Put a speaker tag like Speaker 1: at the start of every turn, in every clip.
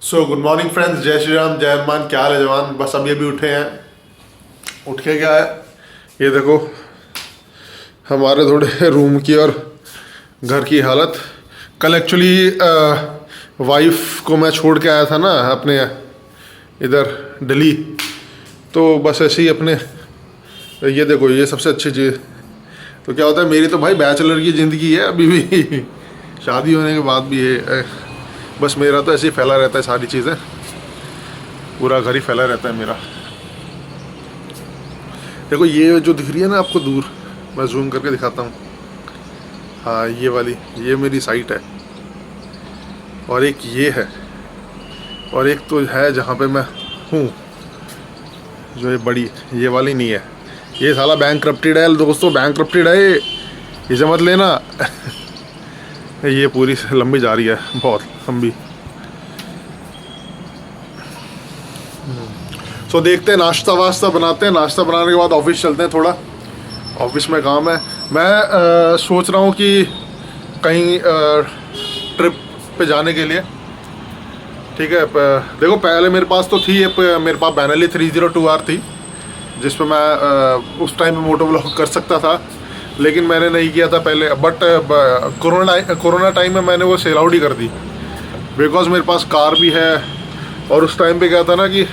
Speaker 1: So good morning friends, जय श्री राम, जय हनुमान। क्या हाल है जवान? बस अभी अभी उठे हैं। उठ के क्या है, ये देखो हमारे थोड़े रूम की और घर की हालत। कल एक्चुअली वाइफ को मैं छोड़ के आया था ना अपने इधर दिल्ली, तो बस ऐसे ही अपने ये देखो, ये सबसे अच्छी चीज़। तो क्या होता है, मेरी तो भाई बैचलर की ज़िंदगी है अभी भी शादी होने के बाद भी है। बस मेरा तो ऐसे ही फैला रहता है सारी चीज़ें, पूरा घर ही फैला रहता है मेरा। देखो ये जो दिख रही है ना आपको दूर, मैं जूम करके दिखाता हूँ। हाँ, ये वाली, ये मेरी साइट है। और एक ये है, और एक तो है जहाँ पे मैं हूँ, जो ये बड़ी, ये वाली नहीं है। ये साला बैंकरप्टेड है दोस्तों, बैंकरप्टेड है ये, इसे मत लेना ये पूरी लंबी जा रही है, बहुत लंबी। सो देखते हैं, नाश्ता वास्ता बनाते हैं, नाश्ता बनाने के बाद ऑफिस चलते हैं। थोड़ा ऑफिस में काम है। मैं सोच रहा हूँ कि कहीं ट्रिप पे जाने के लिए, ठीक है। देखो पहले मेरे पास तो थी, मेरे पास बैनली 302R थी, जिस पे मैं उस टाइम में मोटो व्लॉग कर सकता था, लेकिन मैंने नहीं किया था पहले। बट कोरोना टाइम में मैंने वो सेल आउट ही कर दी, बिकॉज मेरे पास कार भी है। और उस टाइम पे क्या था ना कि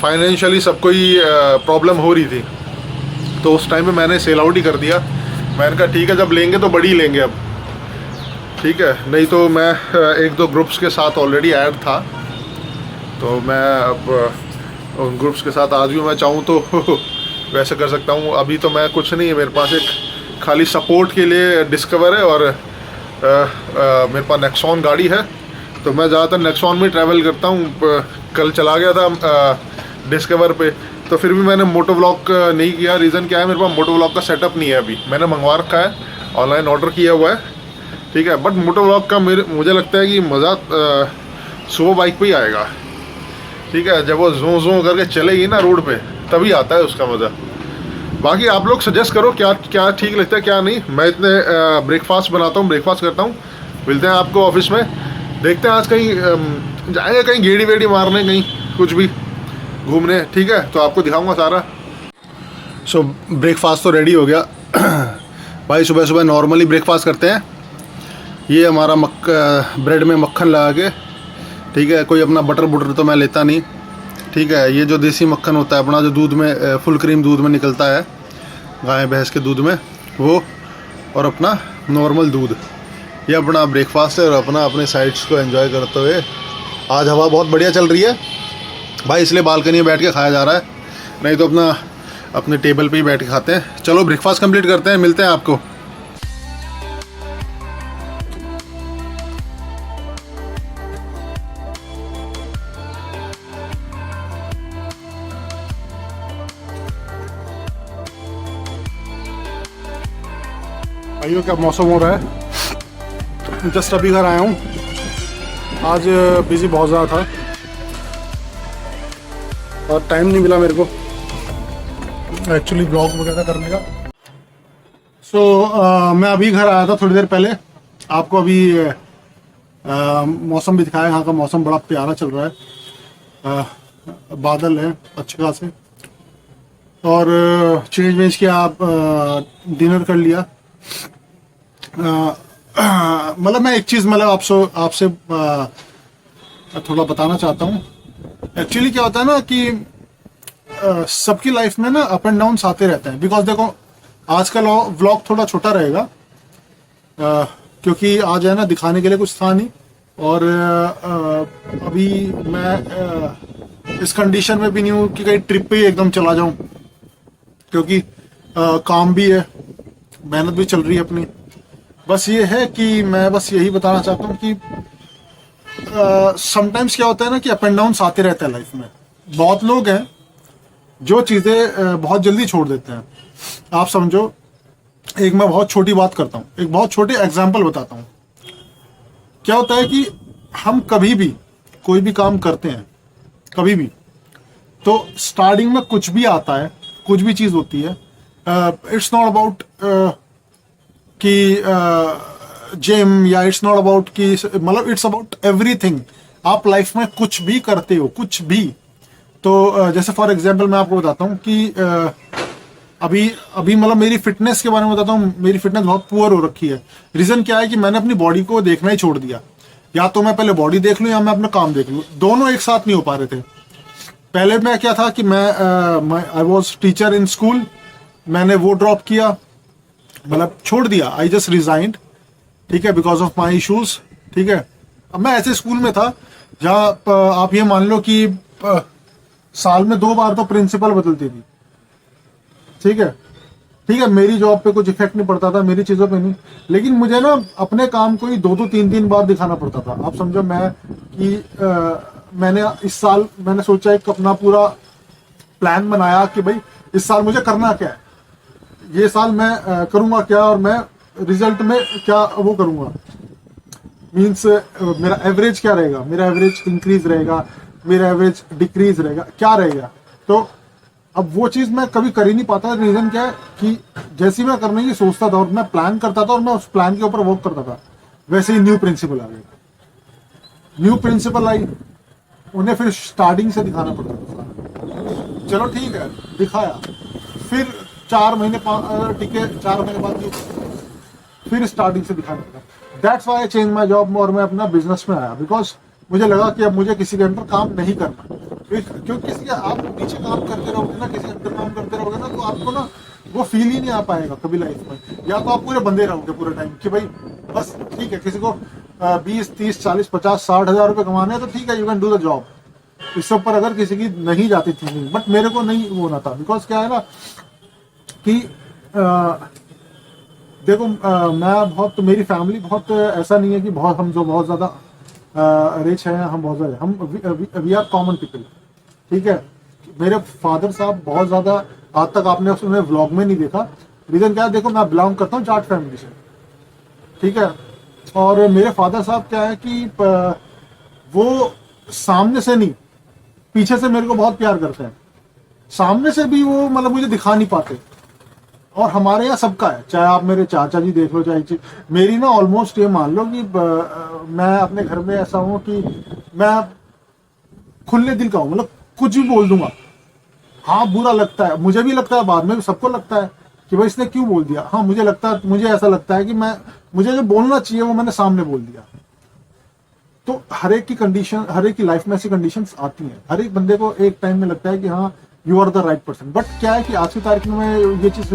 Speaker 1: फाइनेंशियली सबको ही प्रॉब्लम हो रही थी, तो उस टाइम पे मैंने सेल आउट ही कर दिया। मैंने कहा ठीक है, जब लेंगे तो बड़ी लेंगे अब, ठीक है। नहीं तो मैं एक दो ग्रुप्स के साथ ऑलरेडी ऐड था, तो मैं अब उन ग्रुप्स के साथ आज भी मैं चाहूँ तो वैसे कर सकता हूँ। अभी तो मैं कुछ नहीं है, मेरे पास एक खाली सपोर्ट के लिए डिस्कवर है, और मेरे पास नेक्सॉन गाड़ी है, तो मैं ज़्यादातर नेक्सॉन में ट्रैवल करता हूँ। कल चला गया था डिस्कवर पे, तो फिर भी मैंने मोटो व्लॉग नहीं किया। रीज़न क्या है, मेरे पास मोटो व्लॉग का सेटअप नहीं है अभी। मैंने मंगवा रखा है, ऑनलाइन ऑर्डर किया हुआ है, ठीक है। बट मोटो व्लॉग का मुझे लगता है कि मज़ा सुबह बाइक पे ही आएगा, ठीक है। जब वो जों जों करके चलेगी ना रोड पे, तभी आता है उसका मज़ा। बाकी आप लोग सजेस्ट करो क्या क्या ठीक लगता है क्या नहीं। मैं इतने ब्रेकफास्ट बनाता हूँ, ब्रेकफास्ट करता हूँ। मिलते हैं आपको ऑफिस में, देखते हैं आज कहीं जाएंगे, कहीं गेड़ी वेड़ी मारने, कहीं कुछ भी घूमने, ठीक है। तो आपको दिखाऊंगा सारा। सो ब्रेकफास्ट तो रेडी हो गया भाई। सुबह सुबह नॉर्मली ब्रेकफास्ट करते हैं। ये हमारा ब्रेड में मक्खन लगा के, ठीक है। कोई अपना बटर बुटर तो मैं लेता नहीं, ठीक है। ये जो देसी मक्खन होता है अपना, जो दूध में फुल क्रीम दूध में निकलता है, गाय भैंस के दूध में, वो, और अपना नॉर्मल दूध। ये अपना ब्रेकफास्ट है, और अपना अपने साइड्स को एंजॉय करते हुए। आज हवा बहुत बढ़िया चल रही है भाई, इसलिए बालकनी में बैठ के खाया जा रहा है, नहीं तो अपने टेबल पे ही बैठ के खाते हैं। चलो ब्रेकफास्ट कंप्लीट करते हैं, मिलते हैं आपको। भाइयों क्या मौसम हो रहा है, जस्ट अभी घर आया हूँ। आज बिज़ी बहुत ज़्यादा था और टाइम नहीं मिला मेरे को एक्चुअली ब्लॉग वगैरह करने का। मैं अभी घर आया था थोड़ी देर पहले। आपको अभी मौसम भी दिखाया, यहाँ का मौसम बड़ा प्यारा चल रहा है। बादल है अच्छे खासे, और चेंज वेंज किया, आप डिनर कर लिया। मतलब मैं एक चीज़, मतलब आपसे थोड़ा बताना चाहता हूँ। एक्चुअली क्या होता है ना कि सबकी लाइफ में ना अप एंड डाउन्स आते रहते हैं। बिकॉज देखो, आज का व्लॉग थोड़ा छोटा रहेगा, क्योंकि आज है ना दिखाने के लिए कुछ था नहीं। और अभी मैं इस कंडीशन में भी नहीं हूँ कि कहीं ट्रिप पे ही एकदम चला जाऊँ, क्योंकि काम भी है, मेहनत भी चल रही है अपनी। बस ये है कि मैं बस यही बताना चाहता हूँ कि समटाइम्स क्या होता है ना कि अप एंड डाउन्स आते रहते हैं लाइफ में। बहुत लोग हैं जो चीज़ें बहुत जल्दी छोड़ देते हैं। आप समझो, एक मैं बहुत छोटी बात करता हूँ, एक बहुत छोटे एग्जाम्पल बताता हूँ। क्या होता है कि हम कभी भी कोई भी काम करते हैं, कभी भी, तो स्टार्टिंग में कुछ भी आता है, कुछ भी चीज़ होती है, इट्स नॉट अबाउट कि जिम, या इट्स नॉट अबाउट कि, मतलब इट्स अबाउट एवरीथिंग।
Speaker 2: आप लाइफ में कुछ भी करते हो, कुछ भी, तो जैसे फॉर एग्जांपल मैं आपको बताता हूँ कि अभी अभी मतलब मेरी फिटनेस के बारे में बताता हूँ। मेरी फिटनेस बहुत पुअर हो रखी है। रीज़न क्या है कि मैंने अपनी बॉडी को देखना ही छोड़ दिया। या तो मैं पहले बॉडी देख लूँ या मैं अपना काम देख लूँ, दोनों एक साथ नहीं हो पा रहे थे। पहले मैं क्या था कि मैं I was teacher in school, मैंने वो ड्रॉप किया, मतलब छोड़ दिया, आई जस्ट रिजाइंड, ठीक है, बिकॉज ऑफ माई इशूज, ठीक है। अब मैं ऐसे स्कूल में था जहाँ आप ये मान लो कि साल में 2 बार तो प्रिंसिपल बदलती थी, ठीक है, ठीक है। मेरी जॉब पे कुछ इफेक्ट नहीं पड़ता था, मेरी चीज़ों पे नहीं, लेकिन मुझे ना अपने काम को ही 2-3 बार दिखाना पड़ता था। आप समझो मैं कि मैंने इस साल मैंने सोचा एक अपना पूरा प्लान बनाया कि भाई इस साल मुझे करना क्या है, ये साल मैं करूँगा क्या और मैं रिजल्ट में क्या वो करूँगा, मीन्स मेरा एवरेज क्या रहेगा, मेरा एवरेज इंक्रीज रहेगा, मेरा एवरेज डिक्रीज रहेगा, क्या रहेगा। तो अब वो चीज़ मैं कभी कर ही नहीं पाता। रीज़न क्या है कि जैसे ही मैं करने की सोचता था और मैं प्लान करता था और मैं उस प्लान के ऊपर वर्क करता था, वैसे ही न्यू प्रिंसिपल आ गए। न्यू प्रिंसिपल आई, उन्हें फिर स्टार्टिंग से दिखाना पड़ता था। चलो ठीक है, दिखाया, फिर 4 महीने टिके, 4 महीने बाद फिर स्टार्टिंग से दिखाना पड़ा। That's why I change my job और मैं अपना बिजनेस में आया, बिकॉज मुझे लगा कि अब मुझे किसी के अंदर काम नहीं करना। क्योंकि किसी आप नीचे काम करते रहोगे ना, किसी के अंदर काम करते रहोगे ना, तो आपको ना वो फील ही नहीं आ पाएगा कभी लाइफ में। या तो आप पूरे बंदे रहोगे पूरे टाइम कि भाई बस ठीक है, किसी को 20, 30, 40, 50, 60 हज़ार रुपये कमाने हैं तो ठीक है, you can do the job. इससे ऊपर अगर किसी की नहीं जाती थी, बट मेरे को नहीं वो ना था। बिकॉज क्या है ना कि देखो मैं बहुत, मेरी फैमिली बहुत ऐसा नहीं है कि बहुत हम जो बहुत ज़्यादा रिच हैं, हम बहुत ज़्यादा, हम वी आर कॉमन पीपल, ठीक है। मेरे फादर साहब बहुत ज़्यादा, आज तक आपने उन्हें व्लॉग में नहीं देखा। रीज़न क्या है, देखो मैं बिलोंग करता हूँ जाट फैमिली से, ठीक है। और मेरे फादर साहब क्या है कि वो सामने से नहीं, पीछे से मेरे को बहुत प्यार करते हैं। सामने से भी वो मतलब मुझे दिखा नहीं पाते। और हमारे यहाँ सबका है, चाहे आप मेरे चाचा जी देख लो, चाहे मेरी ना ऑलमोस्ट ये मान लो कि मैं अपने घर में ऐसा हूँ कि मैं खुले दिल का हूँ, मतलब कुछ भी बोल दूंगा। हाँ बुरा लगता है, मुझे भी लगता है, बाद में भी सबको लगता है कि भाई इसने क्यों बोल दिया। हाँ मुझे लगता है, मुझे ऐसा लगता है कि मुझे जो बोलना चाहिए वो मैंने सामने बोल दिया। तो हर एक की कंडीशन, हर एक की लाइफ में ऐसी कंडीशंस आती हैं। हर एक बंदे को एक टाइम में लगता है कि हाँ you are the right person. But क्या है कि आज की तारीख में मैं ये चीज़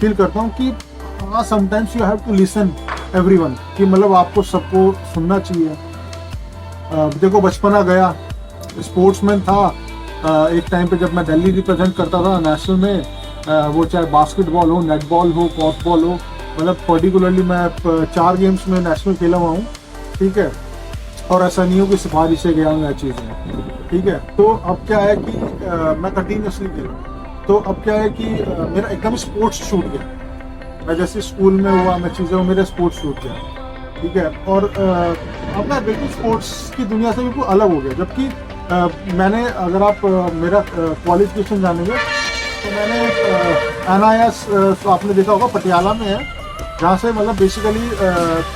Speaker 2: फील करता हूँ कि हाँ sometimes you have to listen everyone, कि मतलब आपको सबको सुनना चाहिए। देखो बचपना गया, स्पोर्ट्समैन था एक टाइम पे जब मैं दिल्ली रिप्रेजेंट करता था नेशनल में, वो चाहे बास्केटबॉल हो, नेटबॉल हो, कॉर्फबॉल हो, मतलब पर्टिकुलरली मैं 4 गेम्स में नेशनल खेला हुआ हूँ, ठीक है। और ऐसा नहीं हो कि सिफारिश से गया हूँ या चीज़ में, ठीक है। तो अब क्या है कि मैं कंटिन्यूसली खेला, तो अब क्या है कि मेरा एकदम स्पोर्ट्स छूट गया। मैं जैसे स्कूल में हुआ, मैं चीज़ें मेरे स्पोर्ट्स छूट गया, ठीक है। और अब मैं बिल्कुल स्पोर्ट्स की दुनिया से बिल्कुल अलग हो गया। जबकि मैंने, अगर आप मेरा क्वालिफिकेशन जानेंगे तो मैंने NIS आपने देखा होगा पटियाला में है, जहाँ से मतलब बेसिकली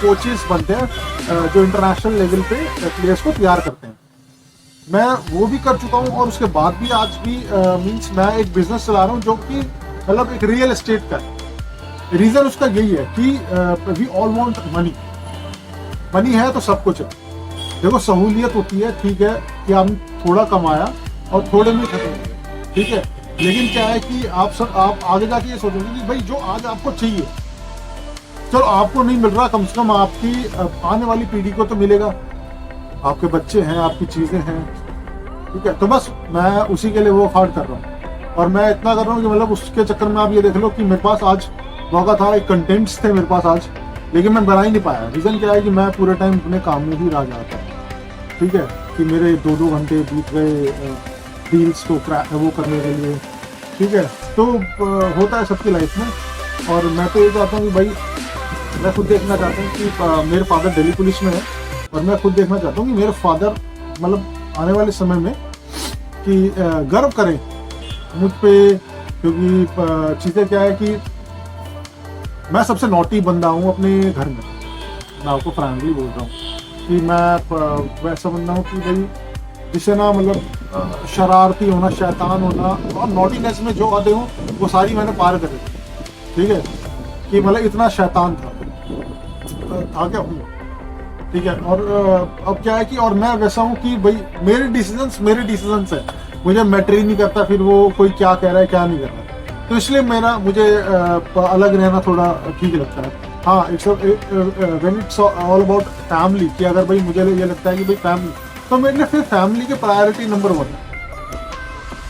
Speaker 2: कोचेस बनते हैं जो इंटरनेशनल लेवल पे प्लेयर्स को तैयार करते हैं। मैं वो भी कर चुका हूँ और उसके बाद भी आज भी मीन्स मैं एक बिजनेस चला रहा हूँ जो कि मतलब एक रियल एस्टेट का है। रीज़न उसका यही है कि we all want money, money है तो सब कुछ है। देखो सहूलियत होती है, ठीक है, कि हम थोड़ा कमाया और थोड़े में खत्म किया, ठीक है। लेकिन क्या है कि आप आगे जाके ये सोचोगे कि भाई जो आज आपको चाहिए, चलो आपको नहीं मिल रहा, कम से कम आपकी आने वाली पीढ़ी को तो मिलेगा। आपके बच्चे हैं, आपकी चीज़ें हैं, ठीक है। तो बस मैं उसी के लिए वो हार्ड कर रहा हूँ। और मैं इतना कर रहा हूँ कि मतलब उसके चक्कर में आप ये देख लो कि मेरे पास आज मौका था, एक कंटेंट्स थे मेरे पास आज, लेकिन मैं बना ही नहीं पाया। रीज़न क्या है कि मैं पूरे टाइम अपने काम में ही रह जाता, ठीक है, कि मेरे 2-2 घंटे बीत गए डील्स को वो करने के लिए, ठीक है। तो होता है सबकी लाइफ में। और मैं तो ये चाहता हूँ कि भाई मैं खुद देखना चाहता हूँ कि मेरे फादर दिल्ली पुलिस में है, और मैं खुद देखना चाहता हूँ कि मेरे फादर मतलब आने वाले समय में कि गर्व करें मुझ पे। क्योंकि चीज़ें क्या है कि मैं सबसे नॉटी बंदा हूँ अपने घर में, मैं आपको फ्रैंकली बोल रहा हूँ, कि मैं वैसा बंदा हूँ कि भाई जिसे ना मतलब शरारती होना, शैतान होना और नॉटीनेस में जो आते हों वो सारी मैंने पार कर दी, ठीक है, कि मतलब इतना शैतान था क्या हूँ, ठीक है। और अब क्या है कि और मैं वैसा हूँ कि भाई मेरे डिसीजंस है, मुझे मैटर ही नहीं करता फिर वो कोई क्या कह रहा है क्या नहीं कर रहा है, तो इसलिए मुझे अलग रहना थोड़ा ठीक लगता है। हाँ, when it's all about family, कि अगर भाई मुझे ये लगता है कि भाई फैमिली, तो मेरे लिए फिर फैमिली के प्रायोरिटी नंबर 1 है,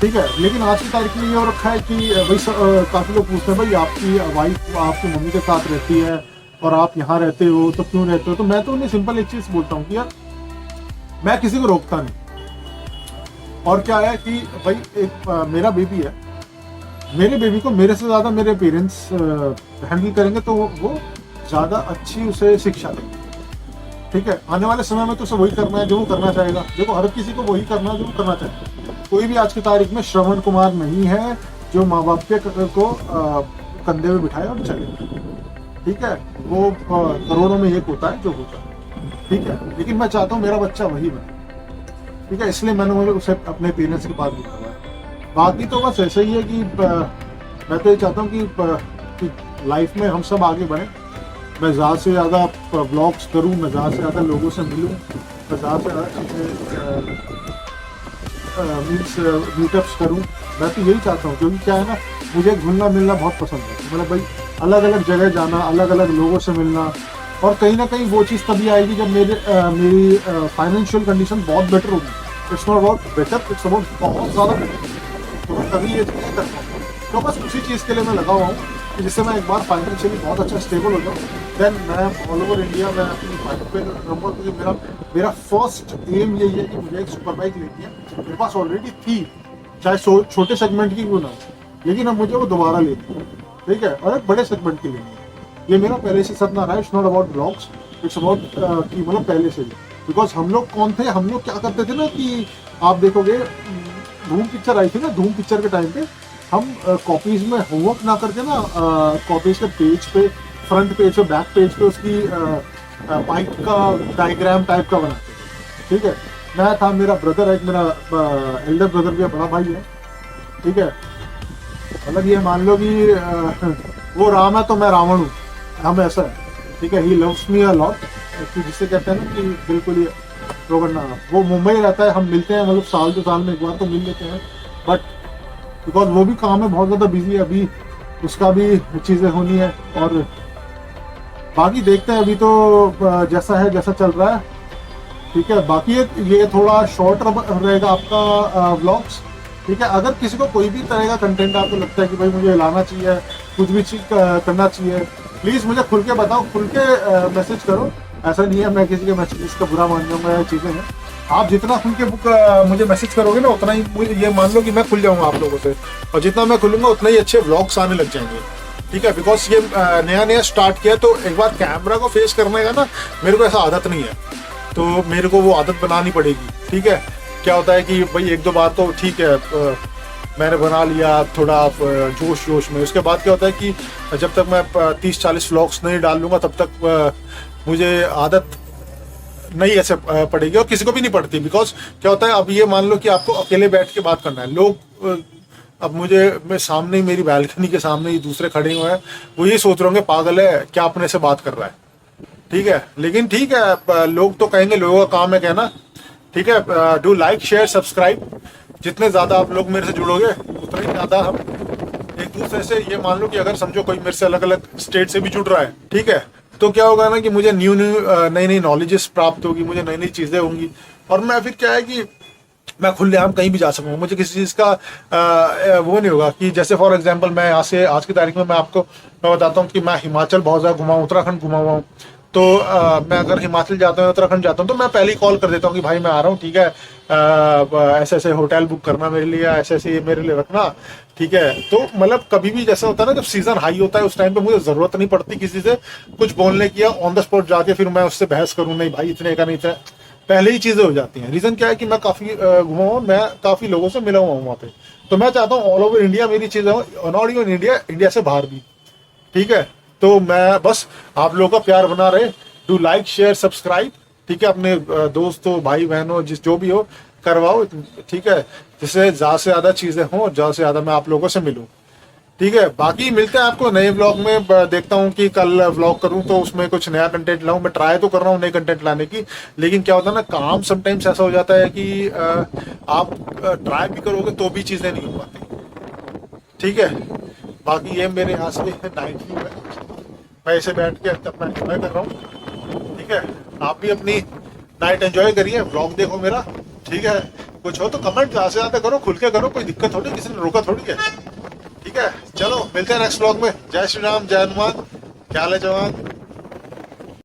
Speaker 2: ठीक है। लेकिन आज की तारीख में ये हो रखा है कि भाई काफ़ी लोग पूछते हैं भाई आपकी वाइफ आपकी मम्मी के साथ रहती है और आप यहाँ रहते हो तो क्यों रहते हो, तो मैं तो उन्हें सिंपल एक चीज़ बोलता हूँ कि यार मैं किसी को रोकता नहीं। और क्या है कि भाई एक मेरा बेबी है, मेरे बेबी को मेरे से ज़्यादा मेरे पेरेंट्स हैंडल करेंगे तो वो ज़्यादा अच्छी उसे शिक्षा देंगे, ठीक है। आने वाले समय में तो उसे वही करना है जो वो करना चाहेगा। देखो हर किसी को वही करना है जो वो करना चाहेगा। कोई भी आज की तारीख में श्रवण कुमार नहीं है जो माँ बाप के को कंधे में बिठाए और चले, ठीक है। वो करोड़ों में एक होता है जो होता है, ठीक है। लेकिन मैं चाहता हूँ मेरा बच्चा वही बने, ठीक है, इसलिए मैंने उसे अपने पेरेंट्स के पास बिठाया है। बाकी तो बस ऐसा ही है कि मैं तो ये चाहता हूँ कि लाइफ में हम सब आगे बढ़ें। मैं ज़्यादा से ज़्यादा ब्लॉग्स करूँ, मैं ज़्यादा से ज़्यादा लोगों से मिलूँ, मैं ज़्यादा से ज़्यादा मीटअप्स करूँ। मैं तो यही चाहता हूँ, क्योंकि क्या है ना, मुझे घुलना मिलना बहुत पसंद है। मतलब भाई अलग अलग जगह जाना, अलग अलग लोगों से मिलना, और कहीं ना कहीं वो चीज़ तभी आएगी जब मेरी फाइनेंशियल कंडीशन बहुत बेटर होगी। It's not about better, it's about बहुत ज़्यादा बेटर, तो मैं तभी ये चीज़ें करता हूँ। तो बस उसी चीज़ के लिए मैं लगा हुआ हूँ कि जिससे मैं एक बार फाइनेंशियली बहुत अच्छा स्टेबल हो जाऊँ, देन मैं ऑल ओवर इंडिया में अपनी बाइक पे रहूँगा। क्योंकि मेरा फर्स्ट एम यही है कि मुझे एक सुपर बाइक लेनी है। मेरे पास ऑलरेडी थी, चाहे छोटे सेगमेंट की क्यों ना, लेकिन अब मुझे वो दोबारा लेनी है, ठीक है, और एक बड़े सेगमेंट की लेनी है। ये मेरा पहले से सपना रहा है। It's not about blogs, it's about कि मतलब पहले से ही, बिकॉज हम लोग कौन थे, हम लोग क्या करते थे ना कि आप देखोगे धूम पिक्चर आई थी ना, धूम पिक्चर के टाइम पे हम कॉपीज में होमवर्क ना करके ना कॉपीज के पेज पे, फ्रंट पेज पे, बैक पेज पे उसकी बाइक का डायग्राम टाइप का बनाते थे, ठीक है। मैं था, मेरा ब्रदर है, मेरा एल्डर ब्रदर भी है, बड़ा भाई है, ठीक है। मतलब ये मान लो कि वो राम है तो मैं रावण हूँ, हम ऐसा है, ठीक है। He loves me a lot, जिससे कहते हैं ना कि बिल्कुल ये तो करना। वो मुंबई रहता है, हम मिलते हैं, मतलब साल 2 साल में एक बार तो मिल लेते हैं, बट बिकॉज वो भी काम में बहुत ज़्यादा बिजी है, अभी उसका भी चीज़ें होनी है। और बाकी देखते हैं, अभी तो जैसा है जैसा चल रहा है, ठीक है। बाकी ये थोड़ा शॉर्ट रहेगा आपका व्लॉग्स, ठीक है। अगर किसी को कोई भी तरह का कंटेंट आपको लगता है कि भाई मुझे लाना चाहिए, कुछ भी चीज़ करना चाहिए, प्लीज़ मुझे खुल के बताओ, खुल के मैसेज करो। ऐसा नहीं है मैं किसी के मैसेज का बुरा मान जाऊँगा, चीज़ें हैं। आप जितना खुल के मुझे मैसेज करोगे ना, उतना ही ये मान लो कि मैं खुल जाऊँगा आप लोगों से, और जितना मैं खुलूँगा उतना ही अच्छे व्लॉग्स आने लग जाएंगे, ठीक है। बिकॉज ये नया स्टार्ट किया, तो एक बार कैमरा को फेस करने का ना मेरे को ऐसा आदत नहीं है, तो मेरे को वो आदत बनानी पड़ेगी, ठीक है। क्या होता है कि भाई 1-2 बार तो ठीक है, मैंने बना लिया थोड़ा जोश में, उसके बाद क्या होता है कि जब तक मैं 30-40 व्लॉग्स नहीं डाल लूँगा तब तक मुझे आदत नहीं ऐसे पड़ेगी, और किसी को भी नहीं पड़ती। बिकॉज क्या होता है, अब ये मान लो कि आपको अकेले बैठ के बात करना है, लोग अब मैं सामने ही, मेरी बैल्कनी के सामने ही दूसरे खड़े हुए हैं, वो ये सोच रहे होंगे पागल है क्या अपने से बात कर रहा है, ठीक है। लेकिन ठीक है, लोग तो कहेंगे, लोगों का काम है कहना, ठीक है। डू लाइक शेयर सब्सक्राइब, जितने ज़्यादा आप लोग मेरे से जुड़ोगे उतना ही ज़्यादा हम एक दूसरे से, ये मान लो कि अगर समझो कोई मेरे से अलग अलग स्टेट से भी जुड़ रहा है, ठीक है, तो क्या होगा ना कि मुझे नई नॉलेजेस प्राप्त होगी, मुझे नई चीज़ें होंगी, और मैं फिर क्या है कि मैं खुलेआम कहीं भी जा सकूँगा। मुझे किसी चीज़ का वो नहीं होगा कि जैसे फॉर एग्जांपल मैं यहाँ से आज की तारीख में मैं बताता हूँ कि मैं हिमाचल बहुत ज़्यादा घुमा हूँ, उत्तराखंड घुमा हुआ हूँ, तो मैं अगर हिमाचल जाता हूँ, उत्तराखंड जाता हूँ, तो मैं पहले ही कॉल कर देता हूँ कि भाई मैं आ रहा हूँ, ठीक है, ऐसे ऐसे होटल बुक करना मेरे लिए, ऐसे ऐसे मेरे लिए रखना, ठीक है। तो मतलब कभी भी जैसा होता है ना, जब सीजन हाई होता है उस टाइम पे मुझे ज़रूरत नहीं पड़ती किसी से कुछ बोलने की, ऑन द स्पॉट जाके फिर मैं उससे बहस करूँ, नहीं भाई इतने का नहीं, इतने पहले ही चीज़ें हो जाती हैं। रीज़न क्या है कि मैं काफ़ी घुमा हूँ, मैं काफ़ी लोगों से मिला हुआ हूँ वहाँ पे, तो मैं चाहता हूँ ऑल ओवर इंडिया मेरी चीज़ें हो, नॉट इवन इंडिया से बाहर भी, ठीक है। तो मैं बस आप लोगों का प्यार बना रहे, डू लाइक शेयर सब्सक्राइब, ठीक है, अपने दोस्तों भाई बहनों जिस जो भी हो करवाओ, ठीक है, जिससे ज़्यादा से ज़्यादा चीज़ें हों और ज़्यादा से ज़्यादा मैं आप लोगों से मिलूं। ठीक है, बाकी मिलते हैं आपको नए व्लॉग में। देखता हूँ कि कल व्लॉग करूँ तो उसमें कुछ नया कंटेंट लाऊं। मैं ट्राई तो कर रहा हूँ नए कंटेंट लाने की, लेकिन क्या होता है ना, काम समटाइम्स ऐसा हो जाता है कि आप ट्राई भी करोगे तो भी चीज़ें नहीं हो पाती। ठीक है, बाकी ये मेरे यहाँ से नाइट व्यू है, मैं इसे बैठ के अपना एंजॉय कर रहा हूँ। ठीक है, आप भी अपनी नाइट एंजॉय करिए, व्लॉग देखो मेरा। ठीक है, कुछ हो तो कमेंट ज़्यादा से ज़्यादा करो, खुल के करो, कोई दिक्कत थोड़ी, किसी ने रोका थोड़ी है। ठीक है, चलो मिलते हैं नेक्स्ट व्लॉग में। जय श्री राम, जय हनुमान, क्या हाल है जवान।